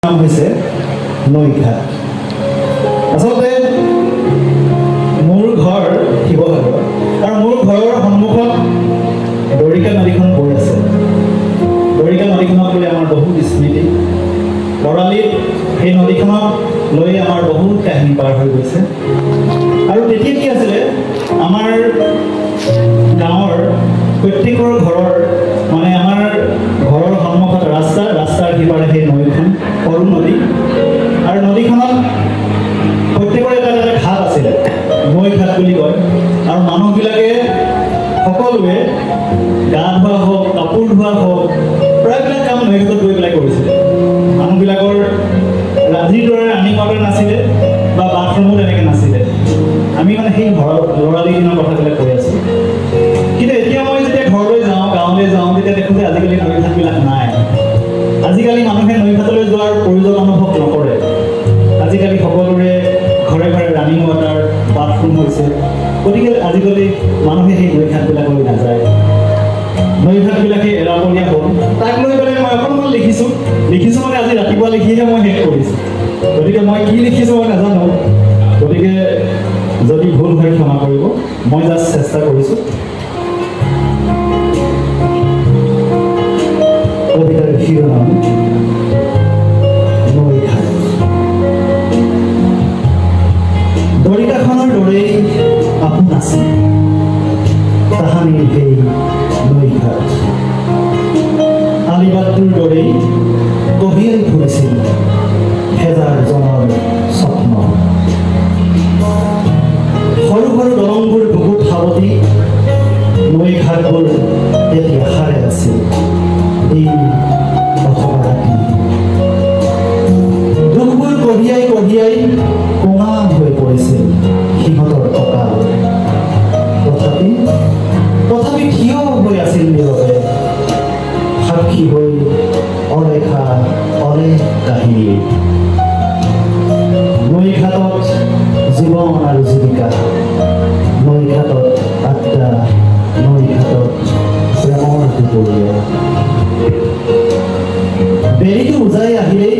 নাম হৈছে নৈঘাট। আচলতে মোৰ ঘৰ শিৱসাগৰ আৰু মোৰ ঘৰৰ সন্মুখত দৰিকা নদীখন বৈ আছে। দৰিকা নদীখনক লৈ আমাৰ বহুত স্মৃতি, ল'ৰালিত সেই নদীখনক লৈ আমাৰ বহুত কাহিনী পাৰ হৈ গৈছে। আৰু তেতিয়া কি আছিলে, আমাৰ গাঁৱৰ প্ৰত্যেকৰ ঘৰৰ মানে আমাৰ ঘৰৰ সন্মুখত ৰাস্তাৰ সিপাৰে সেই নৈখন, সৰু নদী, আৰু নদীখনত প্ৰত্যেকৰে এটা এটা ঘাট আছিলে, নৈ ঘাট বুলি কয়। আৰু মানুহবিলাকে সকলোৱে গা ধোৱা হওক, কাপোৰ ধোৱা হওক, প্ৰায়বিলাক কাম নৈঘাটত গৈ পেলাই কৰিছিলে। মানুহবিলাকৰ ৰাতিৰ দৰে ৰানিং ৱাটাৰ নাছিলে বা বাথৰুমো তেনেকৈ নাছিলে। আমি মানে সেই ল'ৰালি দিনৰ কথাবিলাক কৈ আছোঁ। কিন্তু এতিয়া মই যেতিয়া ঘৰলৈ যাওঁ, গাঁৱলৈ যাওঁ, তেতিয়া দেখোঁ যে আজিকালি নৈঘাটবিলাক নাই। আজিকালি মানুহে নৈঘাটলৈ যোৱাৰ প্ৰয়োজন অনুভৱ নকৰে। আজিকালি সকলোৰে ঘৰে ঘৰে ৰানিং ৱাটাৰ, বাথৰুম হৈছে। গতিকে আজিকালি মানুহে সেই নৈঘাটবিলাকলৈ নাযায়। নৈঘাটবিলাকে এৰাপলীয়া হ'ল। তাক লৈ পেলাই মই অকণমান লিখিছোঁ মানে আজি ৰাতিপুৱা লিখিহে মই শেষ কৰিছোঁ। গতিকে মই কি লিখিছোঁ মই নাজানো। গতিকে যদি ভুল হয় ক্ষমা কৰিব, মই জাষ্ট চেষ্টা কৰিছোঁ। কবিতাৰ শিৰোনাম নৈঘাট। দৰিকাখনৰ দৰেই আপোন আছিল তাহানিৰ সেই নৈঘাট। আলিবাটটোৰ দৰেই কঢ়িয়াই ফুৰিছিল হেজাৰজনৰ স্বপ্ন। সৰু সৰু দলংবোৰ বুকুত সাৱটি নৈঘাটবোৰ তেতিয়া সাৰে আছিল দিন অথবা ৰাতি। দুখবোৰ কঢ়িয়াই কঢ়িয়াই কোঙা হৈ পৰিছিল সিহঁতৰ কঁকাল। তথাপি থিয় হৈ আছিল নীৰৱে, সাক্ষী হৈ অলেখা অলেখ কাহিনী। নৈঘাটত জীৱন আৰু জীৱিকা, নৈঘাটত আড্ডা, নৈঘাটত প্ৰেমৰ দুপৰীয়া। বেলিটো উজাই আহিলেই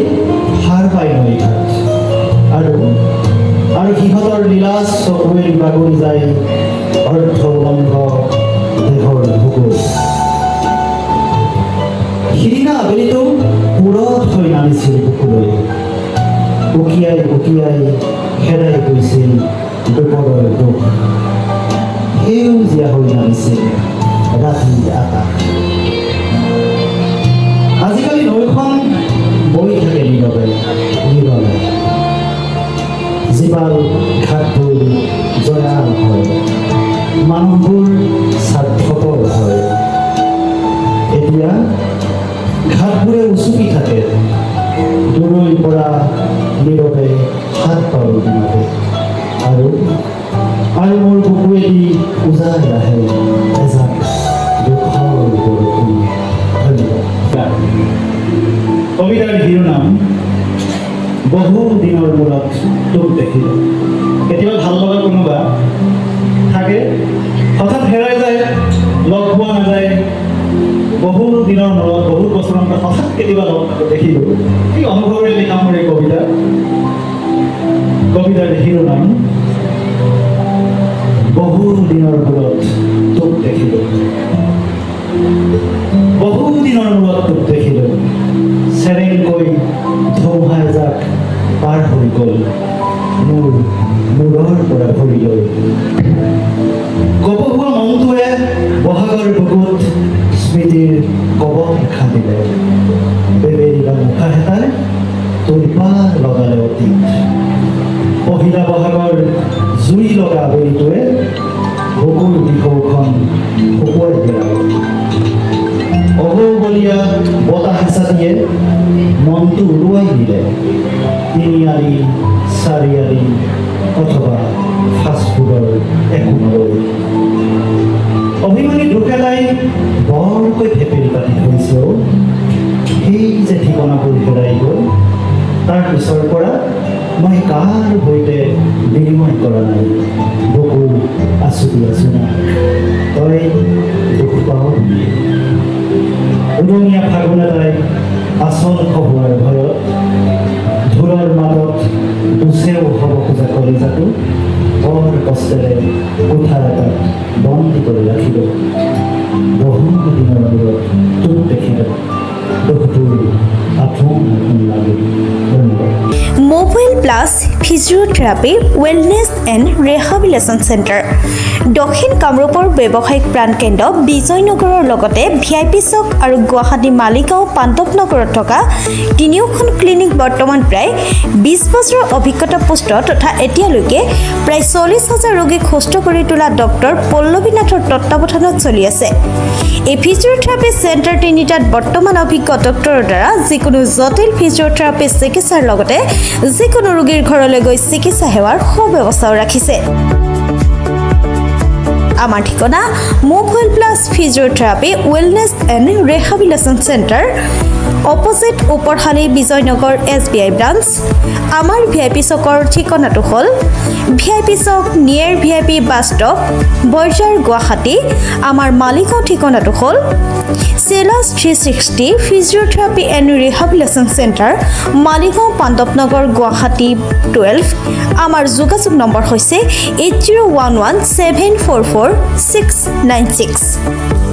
সাৰ পায় নৈঘাট, আৰু সিহঁতৰ লীলাজ চকুৱে বাগৰি যায় অৰ্ধ উলংঘ দেহৰ ভূগোল। সিদিনা আবেলিটো পুৰত হৈ নামিছিল বুকুলৈ, উকিয়াই উকিয়াই খেদাই গৈছিল দুপৰৰ দুখ। সেউজীয়া হৈ নামিছিল ৰাতিৰ আকাশ। আজিকালি নৈখন বৈ থাকে নীৰৱে নীৰৱে। জীপাল ঘাটবোৰ জয়াল হয়, মানুহবোৰ স্বাৰ্থপৰ হয়। এতিয়া ঘাটবোৰে উচুকি থাকে দূৰৈৰ পৰা নীৰৱে হাত পাব দিনতে। আৰু মোৰ বুকুৱেদি উজাই আহে এজাক দুখৰ বৰষুণ। ধন্যবাদ। কবিতাৰ শিৰোনাম বহু দিনৰ মূৰত তোক দেখিলোঁ। কেতিয়াবা ভাল লগা কোনোবা থাকে, হঠাৎ হেৰাই যায়, লগ পোৱা নাযায়। বহু দিনৰ মূৰত, বহুত বছৰৰ মূৰত হঠাৎ কেতিয়াবা লগ দেখিলোঁ। এই অনুভৱেৰে লিখা মোৰ এই কবিতা। কবিতাৰ শিৰোনাম বহু দিনৰ মূৰত তোক দেখিলোঁ। বহু দিনৰ মূৰত তোক দেখিলোঁ, চেৰেংকৈ ধুমুহা এজাক পাৰ হৈ গ'ল মোৰ মূৰৰ পৰা ভৰিলৈ। কপহুৱা মনটোৱে বহাগৰ বুকুত স্মৃতিৰ কবল খান্দিলে। বেবেৰিবা মুখা হেতাই তোলপাৰ লগালে অতীত। পহিলা বহাগৰ জুই লগা আবেলিটোৱে বুকুৰ বিষৌখন শুকুৱাই পেলালে। অহৌবলীয়া বতাহ হেঁচা দিয়ে মনটো উৰুৱাই দিলে। তিনিআলি, চাৰিআলি অথবা ফাষ্টফুডৰ একো নলৈ। অভিমানী দুখ এটাই বৰকৈ ভেপেৰি পাতি ধৰিছে। সেই যে ঠিকনাবোৰ হেৰাই গ'ল, তাৰ পিছৰ পৰা মই কাৰ সৈতে বিনিময় কৰা নাই বুকুৰ আচুৰি আচুৰি। তই দুখ পাওঁ উদঙীয়া ফাগুন এটাই আচল খোৱাৰ ভয়ত ধন্যবাদ। Mobile plus physiotherapy wellness and rehabilitation centre দক্ষিণ কামৰূপৰ ব্যৱসায়িক প্ৰাণকেন্দ্ৰ বিজয়নগৰৰ লগতে VIP চক আৰু গুৱাহাটী মালিগাঁও পাণ্ডৱনগৰত থকা তিনিওখন ক্লিনিক বৰ্তমান প্ৰায় 20 বছৰৰ অভিজ্ঞতা পুষ্ট তথা এতিয়ালৈকে প্ৰায় 40,000 ৰোগীক সুস্থ কৰি তোলা ডক্টৰ পল্লৱী নাথৰ তত্ত্বাৱধানত চলি আছে। এই ফিজিঅ'থেৰাপি চেণ্টাৰ তিনিটাত বৰ্তমান অভিজ্ঞ ডক্টৰৰ দ্বাৰা যিকোনো জটিল ফিজিঅ'থেৰাপি চিকিৎসাৰ লগতে যিকোনো ৰোগীৰ ঘৰলৈ গৈ চিকিৎসা সেৱাৰ সুব্যৱস্থাও ৰাখিছে। আমাৰ ঠিকনা mobile plus physiotherapy wellness and rehabilitation centre opposite Uparshali Bijoynagar SBI branch. আমাৰ VIP চকৰ ঠিকনাটো হ'ল VIP chowk near VIP bus stop Borjhar Guwahati. আমাৰ মালিগাঁও ঠিকনাটো হ'ল চেলাছ 360 physiotherapy and rehabilitation centre Maligaon Pandavnagar Guwahati 12। আমাৰ যোগাযোগ নম্বৰ হৈছে 8011744696।